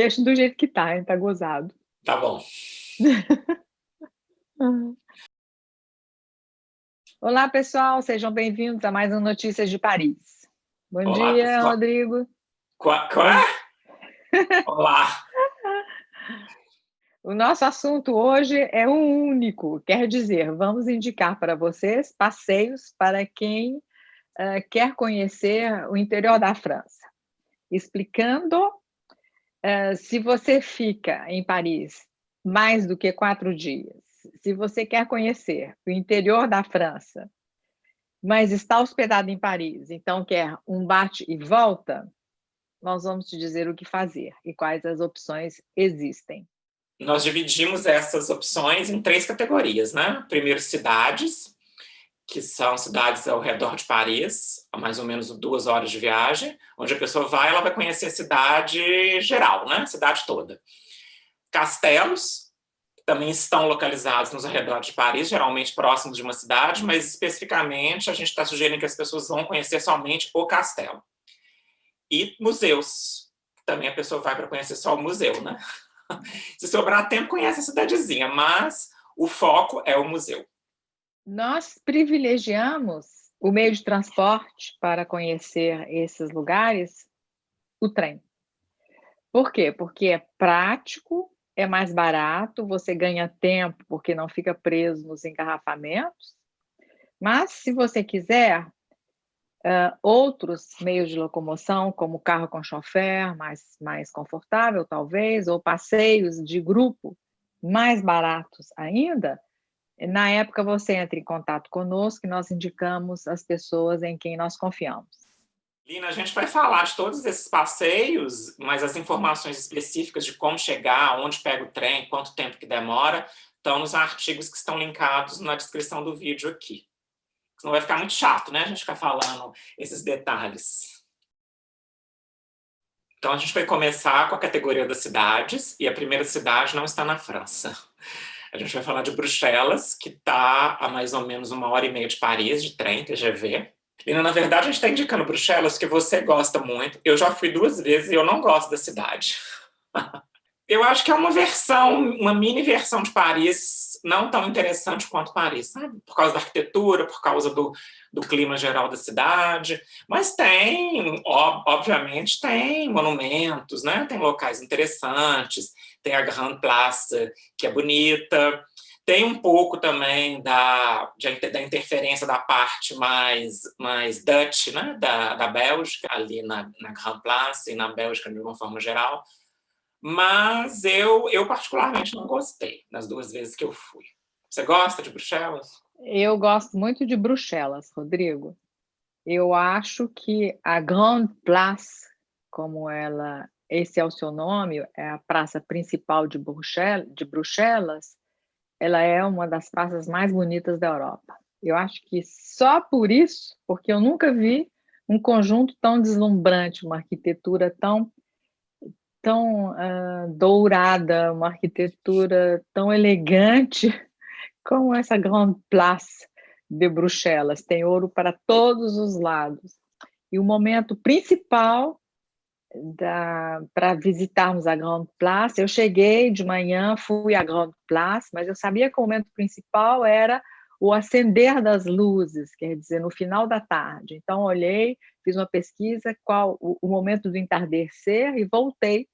Deixa do jeito que tá, hein, tá gozado. Tá bom. Olá, pessoal, sejam bem-vindos a mais um Notícias de Paris. Bom Olá, dia, pessoal. Rodrigo. Quá? Olá. O nosso assunto hoje é um único, quer dizer, vamos indicar para vocês passeios para quem quer conhecer o interior da França, explicando se você fica em Paris mais do que 4 dias, se você quer conhecer o interior da França, mas está hospedado em Paris, então quer um bate e volta, nós vamos te dizer o que fazer e quais as opções existem. Nós dividimos essas opções em 3 categorias, né? Primeiro, cidades, que são cidades ao redor de Paris, a mais ou menos 2 horas de viagem, onde a pessoa vai, ela vai conhecer a cidade geral, né? A cidade toda. Castelos, que também estão localizados nos arredores de Paris, geralmente próximos de uma cidade, mas especificamente a gente está sugerindo que as pessoas vão conhecer somente o castelo. E museus, que também a pessoa vai para conhecer só o museu, né? Se sobrar tempo, conhece a cidadezinha, mas o foco é o museu. Nós privilegiamos o meio de transporte para conhecer esses lugares, o trem. Por quê? Porque é prático, é mais barato, você ganha tempo porque não fica preso nos engarrafamentos. Mas, se você quiser, outros meios de locomoção, como carro com chofer, mais confortável, talvez, ou passeios de grupo, mais baratos ainda, na época você entra em contato conosco e nós indicamos as pessoas em quem nós confiamos. Lina, a gente vai falar de todos esses passeios, mas as informações específicas de como chegar, onde pega o trem, quanto tempo que demora, estão nos artigos que estão linkados na descrição do vídeo aqui. Senão vai ficar muito chato, né? A gente ficar falando esses detalhes. Então, a gente vai começar com a categoria das cidades, e a primeira cidade não está na França. A gente vai falar de Bruxelas, que está a mais ou menos 1h30 de Paris, de trem, TGV. E, na verdade, a gente está indicando Bruxelas porque você gosta muito. Eu já fui 2 vezes e eu não gosto da cidade. Eu acho que é uma versão, uma mini versão de Paris, não tão interessante quanto Paris, sabe? Por causa da arquitetura, por causa do clima geral da cidade. Mas tem, obviamente, tem monumentos, né? Tem locais interessantes, tem a Grande Place, que é bonita. Tem um pouco também da interferência da parte mais Dutch, né? da Bélgica, ali na Grande Place e na Bélgica de uma forma geral. Mas eu particularmente não gostei nas 2 vezes que eu fui. Você gosta de Bruxelas? Eu gosto muito de Bruxelas, Rodrigo. Eu acho que a Grande Place, esse é o seu nome, é a praça principal de Bruxelas, ela é uma das praças mais bonitas da Europa. Eu acho que só por isso, porque eu nunca vi um conjunto tão deslumbrante, uma arquitetura tão dourada, uma arquitetura tão elegante como essa Grande Place de Bruxelas. Tem ouro para todos os lados. E o momento principal para visitarmos a Grande Place, eu cheguei de manhã, fui à Grande Place, mas eu sabia que o momento principal era o acender das luzes, quer dizer, no final da tarde. Então, olhei, fiz uma pesquisa, qual o momento do entardecer, e voltei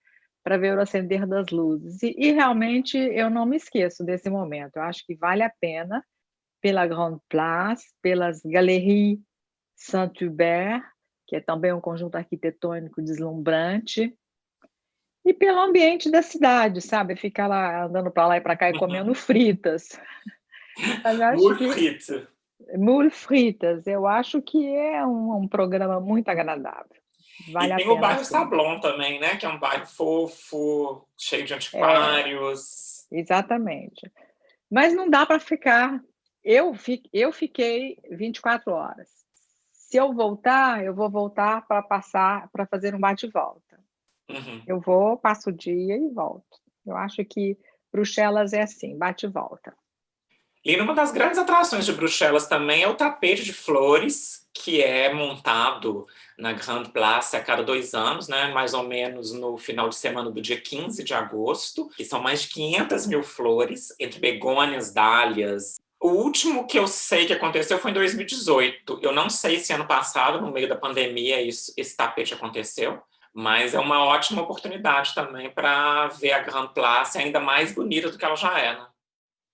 para ver o acender das luzes. E realmente eu não me esqueço desse momento. Eu acho que vale a pena, pela Grande Place, pelas Galeries Saint-Hubert, que é também um conjunto arquitetônico deslumbrante, e pelo ambiente da cidade, sabe? Ficar lá, andando para lá e para cá e comendo fritas. Eu acho Muito que frito. moules fritas, eu acho que é um programa muito agradável. E Vale a tem o pena, bairro sim. Sablon também, né? Que é um bairro fofo, cheio de É, antiquários. exatamente. Mas não dá para ficar. Eu fiquei 24 horas. Se eu voltar, eu vou voltar para fazer um bate e volta. Uhum. Eu vou, passo o dia e volto. Eu acho que Bruxelas é assim, bate e volta. E uma das grandes atrações de Bruxelas também é o tapete de flores, que é montado na Grande Place a cada 2 anos, né? Mais ou menos no final de semana do dia 15 de agosto, que são mais de 500 mil flores, entre begônias, dálias. O último que eu sei que aconteceu foi em 2018. Eu não sei se ano passado, no meio da pandemia, esse tapete aconteceu, mas é uma ótima oportunidade também para ver a Grande Place ainda mais bonita do que ela já é, né?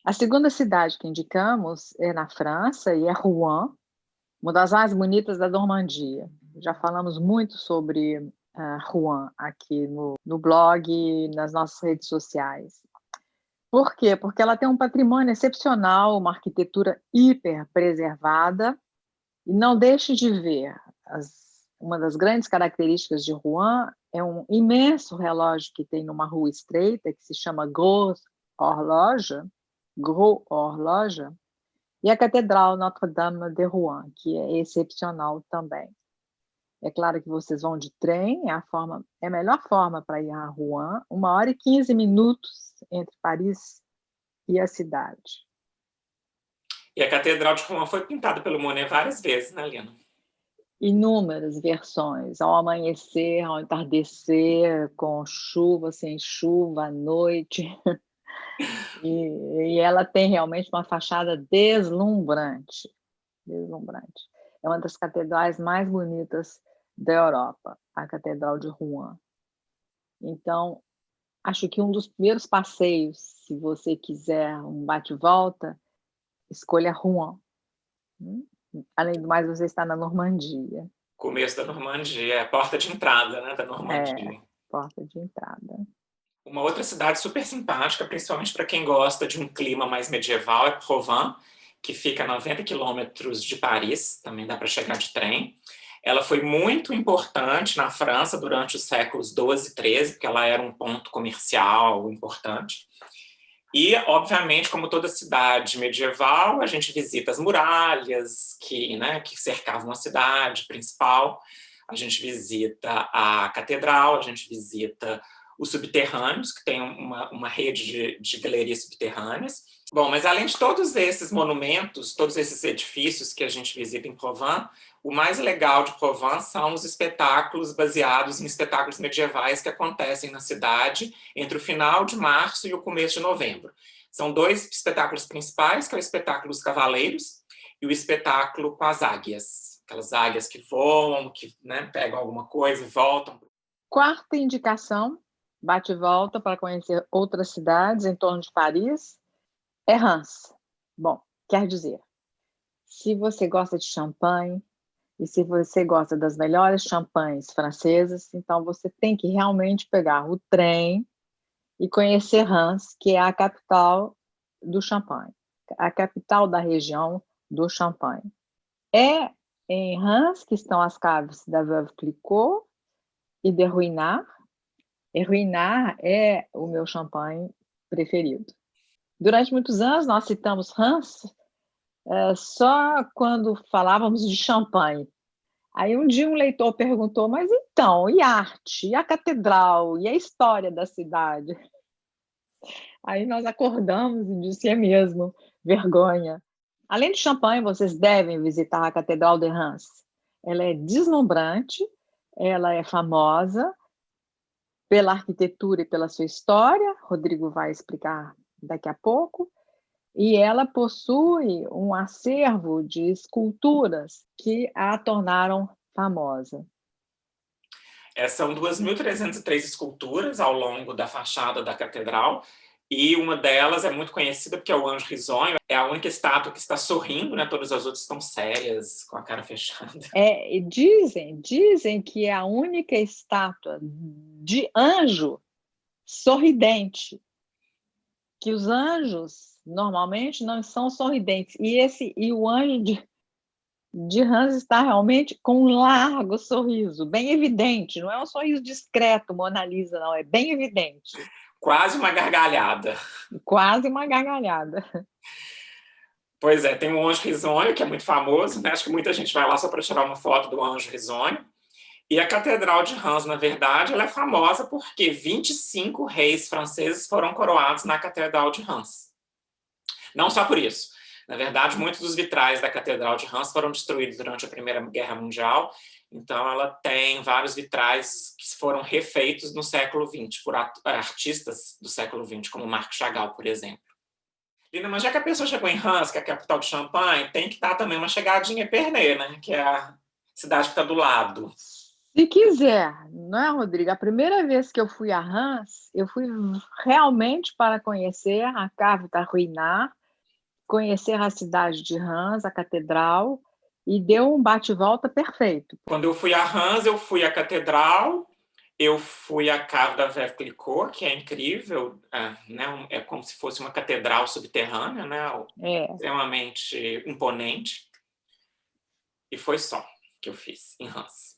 A segunda cidade que indicamos é na França e é Rouen, uma das mais bonitas da Normandia. Já falamos muito sobre Rouen aqui no blog e nas nossas redes sociais. Por quê? Porque ela tem um patrimônio excepcional, uma arquitetura hiper preservada, e não deixe de ver, uma das grandes características de Rouen é um imenso relógio que tem numa rua estreita, que se chama Gros Horloge, e a Catedral Notre-Dame de Rouen, que é excepcional também. É claro que vocês vão de trem, é a melhor forma para ir a Rouen, 1 hora e 15 minutos entre Paris e a cidade. E a Catedral de Rouen foi pintada pelo Monet várias vezes, né, Lina? Inúmeras versões, ao amanhecer, ao entardecer, com chuva, sem chuva, à noite. E ela tem realmente uma fachada deslumbrante. Deslumbrante. É uma das catedrais mais bonitas da Europa, a Catedral de Rouen. Então, acho que um dos primeiros passeios, se você quiser um bate-volta, escolha Rouen. Além do mais, você está na Normandia. Começo da Normandia, é a porta de entrada, né, da Normandia. Porta de entrada. Uma outra cidade super simpática, principalmente para quem gosta de um clima mais medieval, é Provins, que fica a 90 quilômetros de Paris, também dá para chegar de trem. Ela foi muito importante na França durante os séculos XII e XIII, porque ela era um ponto comercial importante. E, obviamente, como toda cidade medieval, a gente visita as muralhas que cercavam a cidade principal, a gente visita a catedral, a gente visita os subterrâneos, que tem uma rede de galerias subterrâneas. Bom, mas além de todos esses monumentos, todos esses edifícios que a gente visita em Provins, o mais legal de Provins são os espetáculos baseados em espetáculos medievais que acontecem na cidade entre o final de março e o começo de novembro. São 2 espetáculos principais, que é o espetáculo dos cavaleiros e o espetáculo com as águias. Aquelas águias que voam, que pegam alguma coisa e voltam. Quarta indicação, bate e volta para conhecer outras cidades em torno de Paris, é Reims. Bom, quer dizer, se você gosta de champanhe, e se você gosta das melhores champanhes francesas, então você tem que realmente pegar o trem e conhecer Reims, que é a capital do champanhe, a capital da região do champanhe. É em Reims que estão as caves da Veuve Clicquot e de Ruinart. E Ruinart é o meu champanhe preferido. Durante muitos anos nós citamos Reims só quando falávamos de champanhe. Aí um dia um leitor perguntou, mas então, e a arte, e a catedral, e a história da cidade? Aí nós acordamos e disse, é mesmo, vergonha. Além de champanhe, vocês devem visitar a Catedral de Reims. Ela é deslumbrante, ela é famosa pela arquitetura e pela sua história, Rodrigo vai explicar daqui a pouco, e ela possui um acervo de esculturas que a tornaram famosa. São 2.303 esculturas ao longo da fachada da catedral, e uma delas é muito conhecida porque é o Anjo Risonho, é a única estátua que está sorrindo, né? Todas as outras estão sérias, com a cara fechada. Dizem que é a única estátua de anjo sorridente, que os anjos normalmente não são sorridentes, e o anjo de Reims está realmente com um largo sorriso, bem evidente, não é um sorriso discreto, Mona Lisa, não, é bem evidente. Quase uma gargalhada. Quase uma gargalhada. Pois é, tem o Anjo Risonho, que é muito famoso, né? Acho que muita gente vai lá só para tirar uma foto do Anjo Risonho. E a Catedral de Reims, na verdade, ela é famosa porque 25 reis franceses foram coroados na Catedral de Reims. Não só por isso. Na verdade, muitos dos vitrais da Catedral de Reims foram destruídos durante a Primeira Guerra Mundial, então ela tem vários vitrais que foram refeitos no século XX por artistas do século XX, como Marc Chagall, por exemplo. Lina, mas já que a pessoa chegou em Reims, que é a capital de Champagne, tem que dar também uma chegadinha em Epernay, né? Que é a cidade que está do lado. Se quiser, não é, Rodrigo? A primeira vez que eu fui a Reims, eu fui realmente para conhecer a Cave da Ruinart, conhecer a cidade de Reims, a catedral, e deu um bate-volta perfeito. Quando eu fui a Reims, eu fui à catedral, eu fui à Cave da Veuve Clicquot, que é incrível, né? É como se fosse uma catedral subterrânea, né? Extremamente imponente. E foi só que eu fiz em Reims.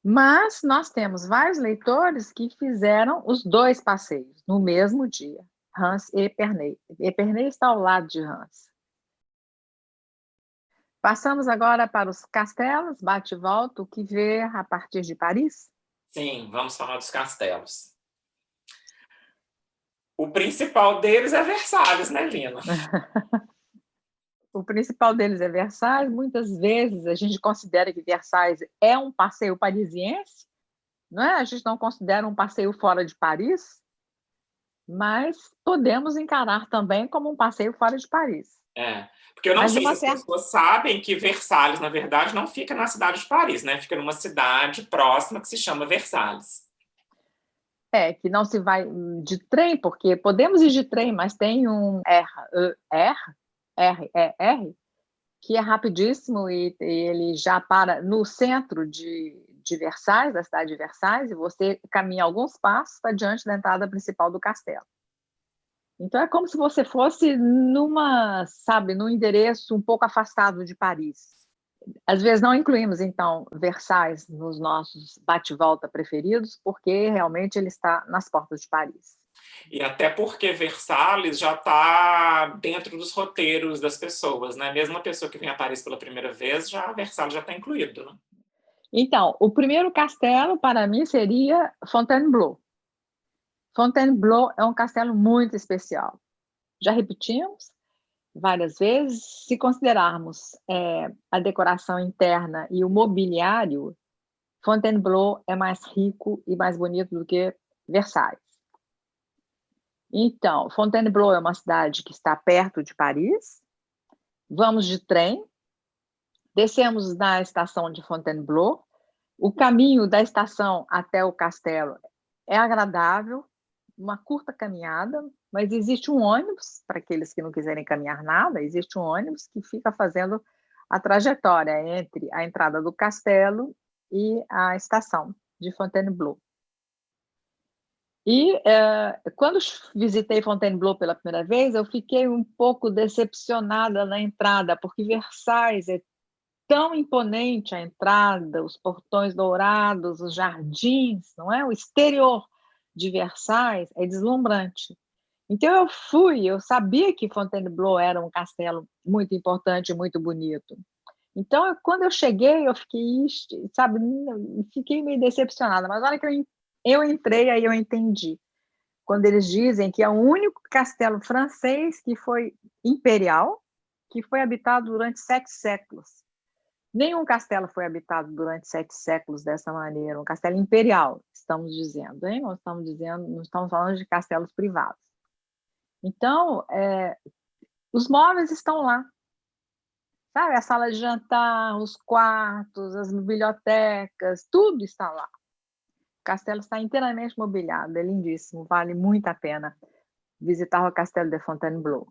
Mas nós temos vários leitores que fizeram os dois passeios no mesmo dia, Reims e Epernay. Epernay está ao lado de Reims. Passamos agora para os castelos, bate e volta, o que ver a partir de Paris? Sim, vamos falar dos castelos. O principal deles é Versalhes, né, Lina? O principal deles é Versalhes. Muitas vezes a gente considera que Versalhes é um passeio parisiense, não é? A gente não considera um passeio fora de Paris, mas podemos encarar também como um passeio fora de Paris. Porque eu não sei se as pessoas sabem que Versalhes, na verdade, não fica na cidade de Paris, né? Fica numa cidade próxima que se chama Versalhes. Que não se vai de trem, porque podemos ir de trem, mas tem um R, que é rapidíssimo e ele já para no centro de Versalhes, da cidade de Versalhes, e você caminha alguns passos, está diante da entrada principal do castelo. Então é como se você fosse num endereço um pouco afastado de Paris. Às vezes não incluímos, então, Versalhes nos nossos bate-volta preferidos, porque realmente ele está nas portas de Paris. E até porque Versalhes já está dentro dos roteiros das pessoas, né? Mesmo a pessoa que vem a Paris pela primeira vez, Versalhes já está incluído, né? Então, o primeiro castelo, para mim, seria Fontainebleau. Fontainebleau é um castelo muito especial. Já repetimos várias vezes, se considerarmos a decoração interna e o mobiliário, Fontainebleau é mais rico e mais bonito do que Versalhes. Então, Fontainebleau é uma cidade que está perto de Paris. Vamos de trem, descemos na estação de Fontainebleau. O caminho da estação até o castelo é agradável, uma curta caminhada, mas existe um ônibus, para aqueles que não quiserem caminhar nada, existe um ônibus que fica fazendo a trajetória entre a entrada do castelo e a estação de Fontainebleau. E quando visitei Fontainebleau pela primeira vez, eu fiquei um pouco decepcionada na entrada, porque Versalhes é tão imponente a entrada, os portões dourados, os jardins, não é? O exterior de Versalhes é deslumbrante. Então eu sabia que Fontainebleau era um castelo muito importante, muito bonito. Então, quando eu cheguei, eu fiquei, sabe, fiquei meio decepcionada, mas na hora que eu entrei, aí eu entendi. Quando eles dizem que é o único castelo francês que foi imperial, que foi habitado durante 7 séculos. Nenhum castelo foi habitado durante 7 séculos dessa maneira, um castelo imperial, estamos dizendo, hein? Não estamos falando de castelos privados. Então, os móveis estão lá, sabe? A sala de jantar, os quartos, as bibliotecas, tudo está lá. O castelo está inteiramente mobiliado, é lindíssimo, vale muito a pena visitar o Castelo de Fontainebleau.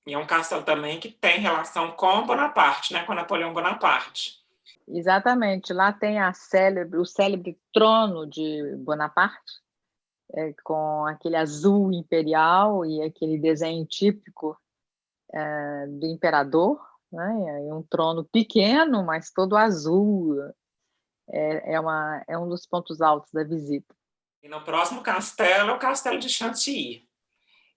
E é um castelo também que tem relação com Bonaparte, né? Com Napoleão Bonaparte. Exatamente, lá tem o célebre trono de Bonaparte, com aquele azul imperial e aquele desenho típico do imperador, né? É um trono pequeno, mas todo azul. É um dos pontos altos da visita. E no próximo castelo é o Castelo de Chantilly,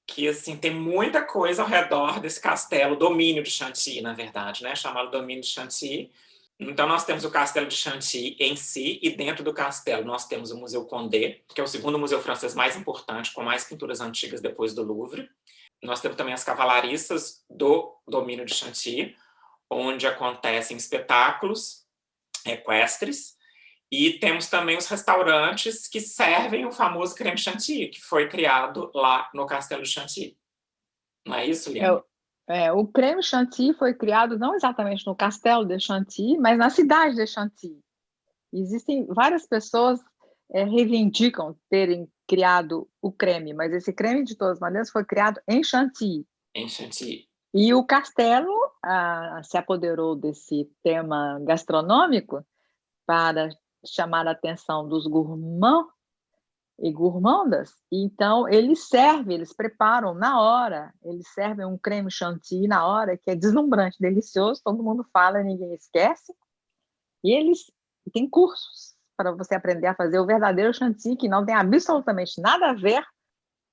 que assim tem muita coisa ao redor desse castelo, domínio de Chantilly, na verdade, né? Chamado domínio de Chantilly. Então nós temos o Castelo de Chantilly em si, e dentro do castelo nós temos o Museu Condé, que é o segundo museu francês mais importante, com mais pinturas antigas depois do Louvre. Nós temos também as cavalariças do domínio de Chantilly, onde acontecem espetáculos equestres, e temos também os restaurantes que servem o famoso creme chantilly, que foi criado lá no Castelo de Chantilly. Não é isso, Liane? O creme chantilly foi criado não exatamente no Castelo de Chantilly, mas na cidade de Chantilly. Existem várias pessoas reivindicam terem criado o creme, mas esse creme, de todas as maneiras, foi criado em Chantilly. Em Chantilly. E o Castelo se apoderou desse tema gastronômico para chamar a atenção dos gourmands e gourmandas, então eles preparam na hora, eles servem um creme chantilly na hora, que é deslumbrante, delicioso, todo mundo fala, ninguém esquece, e eles têm cursos para você aprender a fazer o verdadeiro chantilly, que não tem absolutamente nada a ver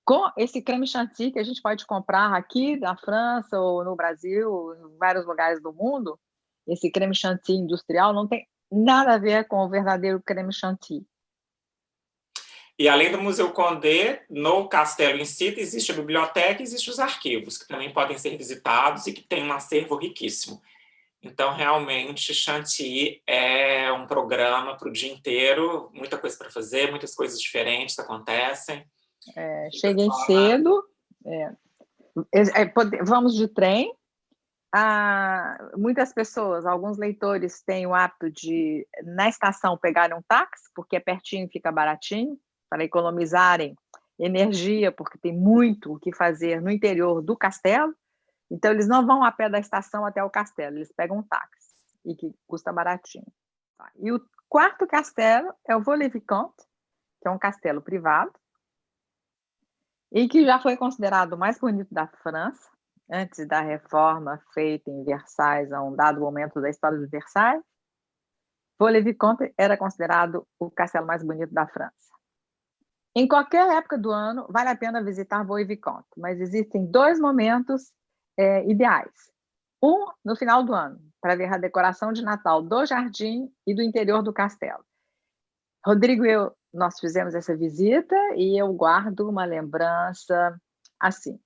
com esse creme chantilly que a gente pode comprar aqui na França ou no Brasil, em vários lugares do mundo. Esse creme chantilly industrial não tem nada a ver com o verdadeiro creme chantilly. E além do Museu Condé, no castelo em si, existe a biblioteca e existem os arquivos, que também podem ser visitados e que tem um acervo riquíssimo. Então, realmente, Chantilly é um programa para o dia inteiro, muita coisa para fazer, muitas coisas diferentes acontecem. Cheguei cedo, vamos de trem. Muitas pessoas, alguns leitores têm o hábito de, na estação, pegarem um táxi, porque é pertinho e fica baratinho, para economizarem energia, porque tem muito o que fazer no interior do castelo. Então, eles não vão a pé da estação até o castelo, eles pegam um táxi, e que custa baratinho. E o quarto castelo é o Vaux-le-Vicomte, que é um castelo privado, e que já foi considerado o mais bonito da França, antes da reforma feita em Versailles, a um dado momento da história de Versailles. Vaux-le-Vicomte era considerado o castelo mais bonito da França. Em qualquer época do ano, vale a pena visitar Vaux-le-Vicomte, mas existem 2 momentos ideais. Um, no final do ano, para ver a decoração de Natal do jardim e do interior do castelo. Rodrigo e eu, nós fizemos essa visita e eu guardo uma lembrança assim,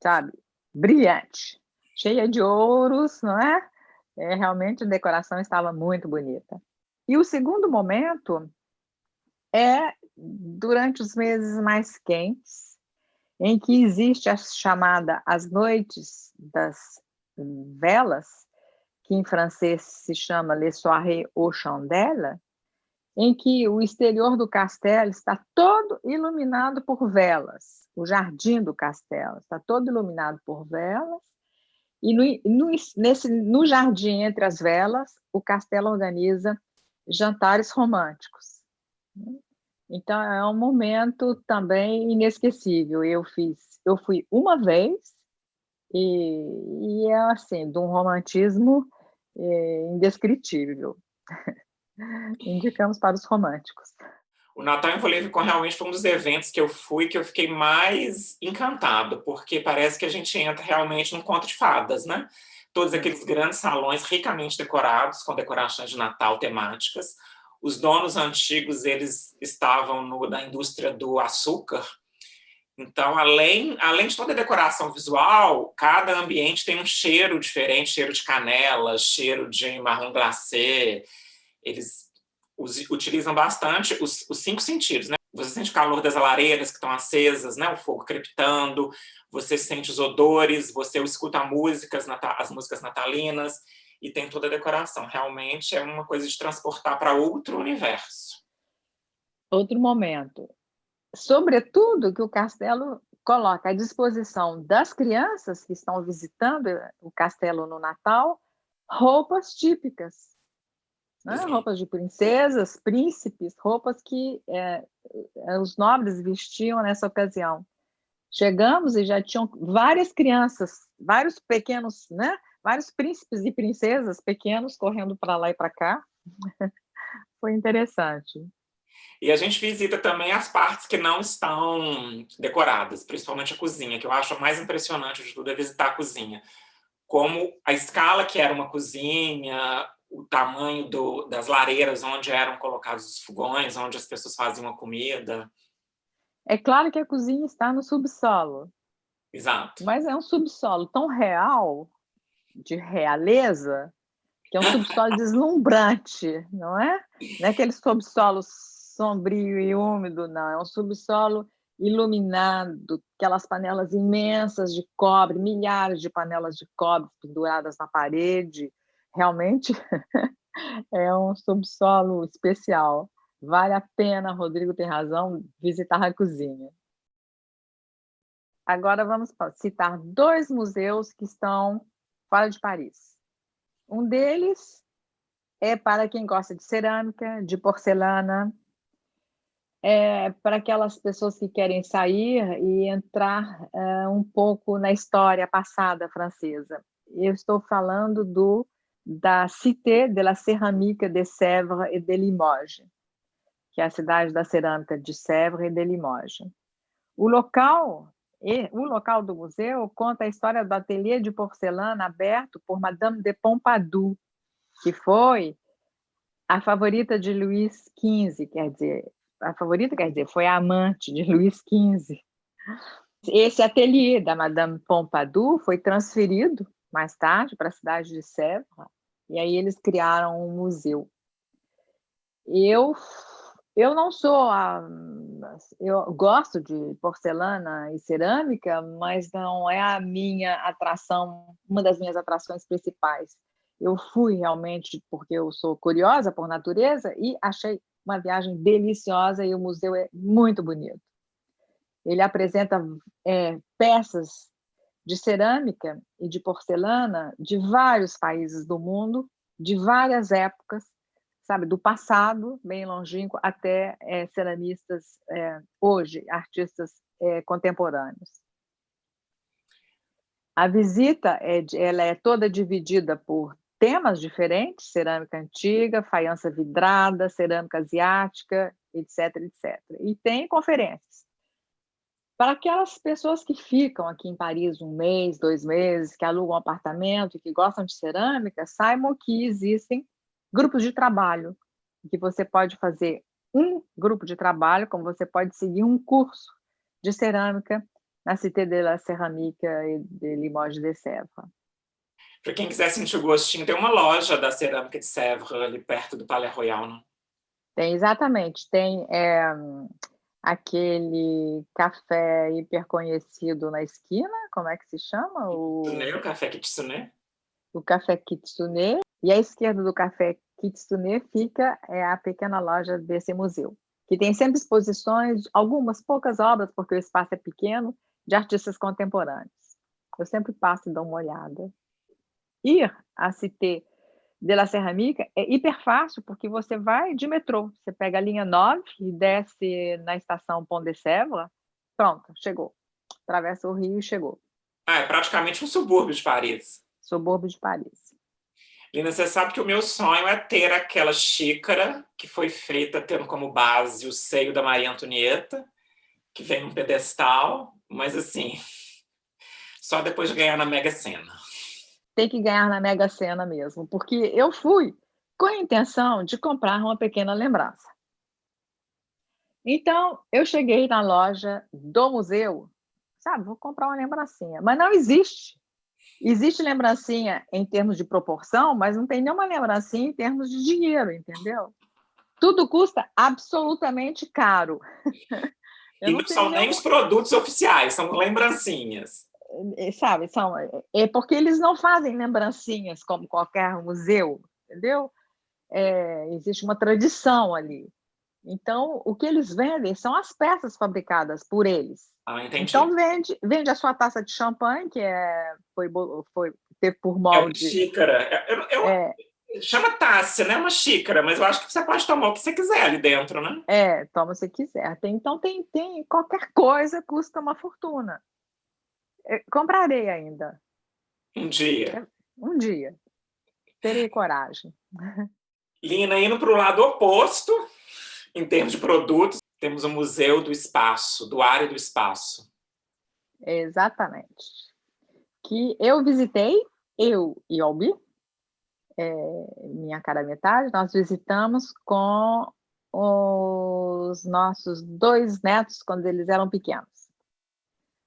sabe? Brilhante, cheia de ouros, não é? Realmente a decoração estava muito bonita. E o segundo momento é durante os meses mais quentes, em que existe a chamada as noites das velas, que em francês se chama Les Soirées aux Chandelles, em que o exterior do castelo está todo iluminado por velas. O jardim do castelo está todo iluminado por velas, e no jardim, entre as velas, o castelo organiza jantares românticos. Então, é um momento também inesquecível. Eu fui uma vez, e é assim, de um romantismo indescritível. Indicamos para os românticos. O Natal em Vaux-le-Vicomte realmente foi um dos eventos que eu fui que eu fiquei mais encantado, porque parece que a gente entra realmente num conto de fadas, né? Todos aqueles grandes salões ricamente decorados, com decorações de Natal temáticas. Os donos antigos, eles estavam na indústria do açúcar. Então, além de toda a decoração visual, cada ambiente tem um cheiro diferente, cheiro de canela, cheiro de marrom glacé. Eles utilizam bastante os 5 sentidos, né? Você sente o calor das lareiras que estão acesas, né? O fogo crepitando, você sente os odores, você escuta as músicas natalinas, e tem toda a decoração. Realmente é uma coisa de transportar para outro universo. Outro momento. Sobretudo que o castelo coloca à disposição das crianças que estão visitando o castelo no Natal roupas típicas, né? Roupas de princesas, príncipes, roupas que os nobres vestiam nessa ocasião. Chegamos e já tinham várias crianças, vários pequenos, né? Vários príncipes e princesas pequenos correndo para lá e para cá. Foi interessante. E a gente visita também as partes que não estão decoradas, principalmente a cozinha, que eu acho mais impressionante de tudo é visitar a cozinha. Como a escala que era uma cozinha, o tamanho das lareiras onde eram colocados os fogões, onde as pessoas faziam a comida. É claro que a cozinha está no subsolo, Exato. Mas é um subsolo tão real, de realeza, que é um subsolo deslumbrante, não é? Não é aquele subsolo sombrio e úmido, não. É um subsolo iluminado, aquelas panelas imensas de cobre, milhares de panelas de cobre penduradas na parede. Realmente é um subsolo especial. Vale a pena, Rodrigo tem razão, visitar a cozinha. Agora vamos citar 2 museus que estão fora de Paris. Um deles é para quem gosta de cerâmica, de porcelana, para aquelas pessoas que querem sair e entrar um pouco na história passada francesa. Eu estou falando da Cité de la Céramique de Sèvres et de Limoges, que é a cidade da cerâmica de Sèvres e de Limoges. O local do museu conta a história do ateliê de porcelana aberto por Madame de Pompadour, que foi a favorita de Luís XV, foi a amante de Luís XV. Esse ateliê da Madame Pompadour foi transferido mais tarde para a cidade de Sèvres, e aí eles criaram um museu. Eu não sou eu gosto de porcelana e cerâmica, mas não é a minha atração, uma das minhas atrações principais. Eu fui realmente porque eu sou curiosa por natureza e achei uma viagem deliciosa e o museu é muito bonito. Ele apresenta peças de cerâmica e de porcelana de vários países do mundo, de várias épocas, sabe, do passado, bem longínquo, até ceramistas hoje, artistas contemporâneos. A visita ela é toda dividida por temas diferentes: cerâmica antiga, faiança vidrada, cerâmica asiática, etc, etc. E tem conferências. Para aquelas pessoas que ficam aqui em Paris 1 mês, 2 meses, que alugam um apartamento, que gostam de cerâmica, saibam que existem grupos de trabalho, que você pode fazer um grupo de trabalho, como você pode seguir um curso de cerâmica na Cité de la Céramique et de Limoges de Sèvres. Para quem quiser sentir o gostinho, tem uma loja da cerâmica de Sèvres ali perto do Palais Royal, não? Tem, exatamente. Tem aquele café hiper conhecido na esquina, como é que se chama? O Café Kitsune. O Café Kitsune, e à esquerda do Café Kitsune fica a pequena loja desse museu, que tem sempre exposições, algumas poucas obras, porque o espaço é pequeno, de artistas contemporâneos. Eu sempre passo e dou uma olhada. Ir à Cité de la Céramique é hiper fácil, porque você vai de metrô. Você pega a linha 9 e desce na estação Pont de Sèvres, pronto, chegou. Atravessa o Rio e chegou. É praticamente um subúrbio de Paris. Subúrbio de Paris. Lina, você sabe que o meu sonho é ter aquela xícara que foi feita tendo como base o seio da Maria Antonieta, que vem num pedestal, mas assim, só depois de ganhar na Mega Sena. Tem que ganhar na Mega Sena mesmo, porque eu fui com a intenção de comprar uma pequena lembrança. Então, eu cheguei na loja do museu, sabe, vou comprar uma lembrancinha, mas não existe. Existe lembrancinha em termos de proporção, mas não tem nenhuma lembrancinha em termos de dinheiro, entendeu? Tudo custa absolutamente caro. E não são nem os produtos oficiais, são lembrancinhas. Sabe, porque eles não fazem lembrancinhas como qualquer museu, entendeu? Existe uma tradição ali. Então, o que eles vendem são as peças fabricadas por eles. Entendi. Então, vende a sua taça de champanhe, que teve por molde... É uma xícara. Chama taça, não é uma xícara, mas eu acho que você pode tomar o que você quiser ali dentro, né? Toma se quiser. Então, tem qualquer coisa custa uma fortuna. Comprarei ainda. Um dia. Um dia. Terei coragem. Lina, indo para o lado oposto, em termos de produtos, temos o Museu do Espaço, do Ar e do Espaço. Exatamente. Que eu visitei, eu e Albi, minha cara metade, nós visitamos com os nossos 2 netos quando eles eram pequenos.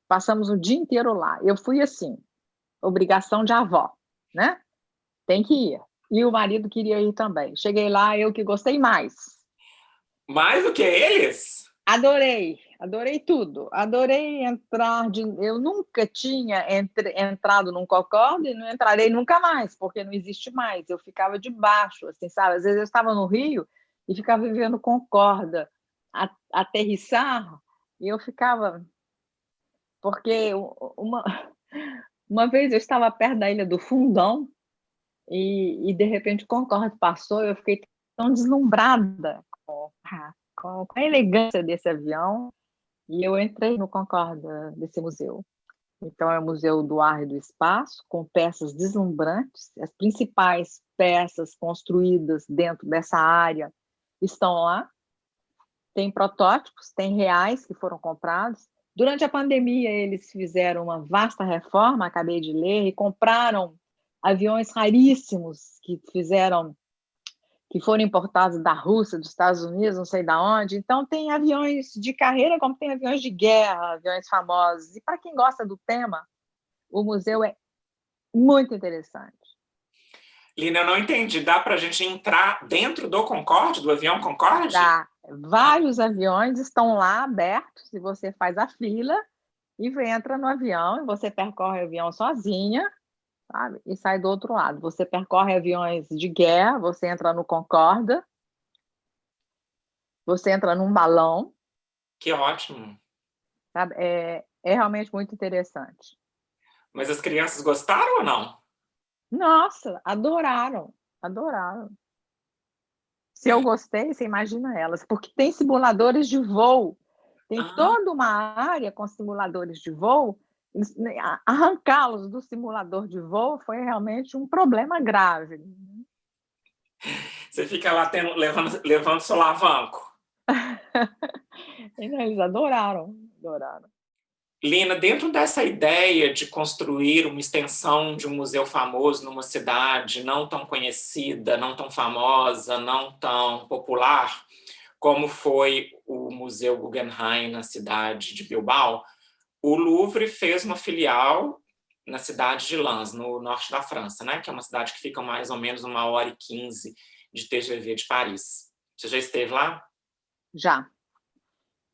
Passamos o dia inteiro lá. Eu fui assim, obrigação de avó, né? Tem que ir. E o marido queria ir também. Cheguei lá, eu que gostei mais. Mais do que eles? Adorei, adorei tudo. Adorei entrar de. Eu nunca tinha entrado num Concorde e não entrarei nunca mais, porque não existe mais. Eu ficava debaixo, assim, sabe? Às vezes eu estava no Rio e ficava vivendo Concorde, aterrissar, e eu ficava. Porque uma vez eu estava perto da Ilha do Fundão e de repente o Concorde passou e eu fiquei tão deslumbrada com a elegância desse avião e eu entrei no Concorde desse museu. Então é o Museu do Ar e do Espaço, com peças deslumbrantes. As principais peças construídas dentro dessa área estão lá. Tem protótipos, tem reais que foram comprados. Durante a pandemia, eles fizeram uma vasta reforma, acabei de ler, e compraram aviões raríssimos que foram importados da Rússia, dos Estados Unidos, não sei de onde. Então, tem aviões de carreira, como tem aviões de guerra, aviões famosos. E para quem gosta do tema, o museu é muito interessante. Lina, eu não entendi. Dá para a gente entrar dentro do Concorde, do avião Concorde? Dá. Vários aviões estão lá abertos, e você faz a fila e entra no avião, e você percorre o avião sozinha, sabe? E sai do outro lado. Você percorre aviões de guerra, você entra no Concorde, você entra num balão. Que ótimo. Sabe? É realmente muito interessante. Mas as crianças gostaram ou não? Nossa, adoraram, adoraram. Se eu gostei, você imagina elas, porque tem simuladores de voo, tem toda uma área com simuladores de voo. Arrancá-los do simulador de voo foi realmente um problema grave. Você fica lá levando solavanco. Eles adoraram, adoraram. Lina, dentro dessa ideia de construir uma extensão de um museu famoso numa cidade não tão conhecida, não tão famosa, não tão popular, como foi o Museu Guggenheim na cidade de Bilbao, o Louvre fez uma filial na cidade de Lens, no norte da França, né? Que é uma cidade que fica mais ou menos 1h15 de TGV de Paris. Você já esteve lá? Já.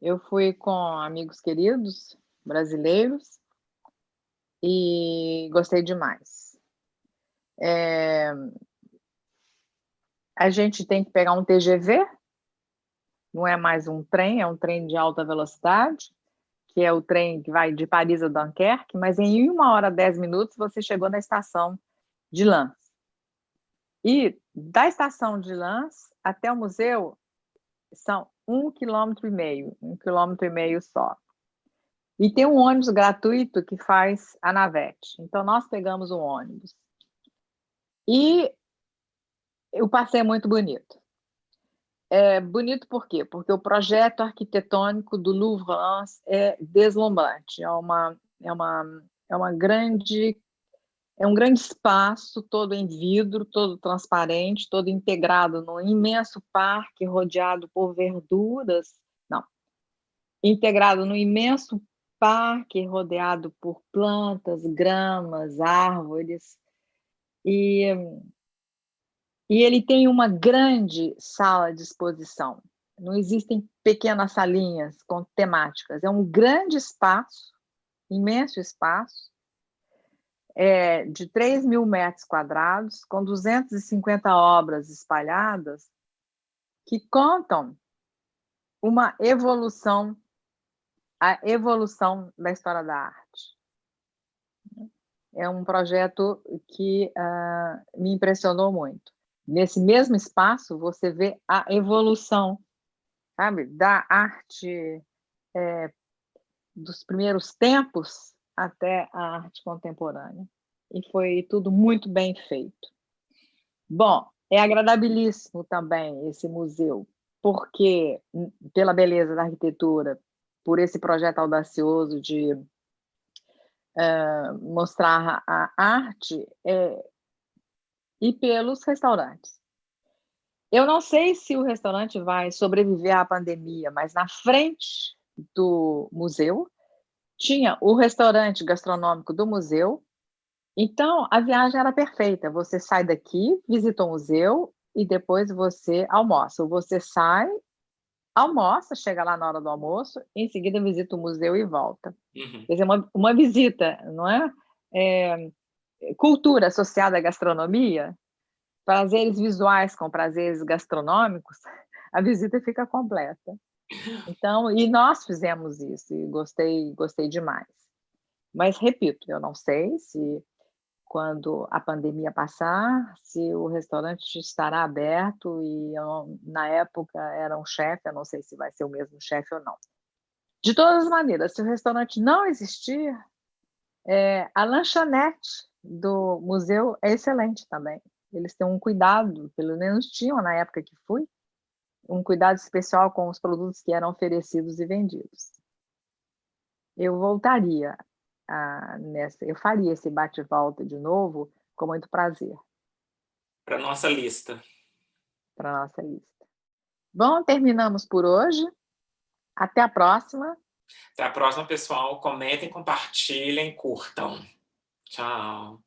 Eu fui com amigos queridos brasileiros e gostei demais. A gente tem que pegar um TGV, não é mais um trem, é um trem de alta velocidade, que é o trem que vai de Paris a Dunkerque, mas em 1h10 você chegou na estação de Lens. E da estação de Lens até o museu são 1,5 km só. E tem um ônibus gratuito que faz a navette. Então, nós pegamos um ônibus. E o passeio é muito bonito. É bonito por quê? Porque o projeto arquitetônico do Louvre Lens é deslumbrante. É um grande espaço, todo em vidro, todo transparente, todo integrado num imenso parque rodeado por verduras. Não, integrado num imenso parque rodeado por plantas, gramas, árvores. E ele tem uma grande sala de exposição. Não existem pequenas salinhas com temáticas. É um grande espaço, imenso espaço, de 3.000 metros quadrados, com 250 obras espalhadas, que contam a evolução da história da arte. É um projeto que me impressionou muito. Nesse mesmo espaço, você vê a evolução, sabe, da arte dos primeiros tempos até a arte contemporânea. E foi tudo muito bem feito. Bom, é agradabilíssimo também esse museu, porque, pela beleza da arquitetura, por esse projeto audacioso de mostrar a arte, e pelos restaurantes. Eu não sei se o restaurante vai sobreviver à pandemia, mas na frente do museu Tinha o restaurante gastronômico do museu, então a viagem era perfeita, você sai daqui, visita o museu e depois você almoça, ou você sai, almoça, chega lá na hora do almoço, em seguida visita o museu e volta. Uhum. Quer dizer, uma visita, não é? Cultura associada à gastronomia, prazeres visuais com prazeres gastronômicos, a visita fica completa. Então, e nós fizemos isso e gostei demais. Mas repito, eu não sei se quando a pandemia passar, se o restaurante estará aberto e eu na época era um chefe, eu não sei se vai ser o mesmo chefe ou não. De todas as maneiras, se o restaurante não existir, a lanchonete do museu é excelente também. Eles têm um cuidado, pelo menos tinham na época que fui, um cuidado especial com os produtos que eram oferecidos e vendidos. Eu voltaria eu faria esse bate e volta de novo com muito prazer, Para nossa lista. para nossa lista. Bom, terminamos por hoje. Até a próxima. Até a próxima, pessoal. Comentem, compartilhem, curtam. Tchau.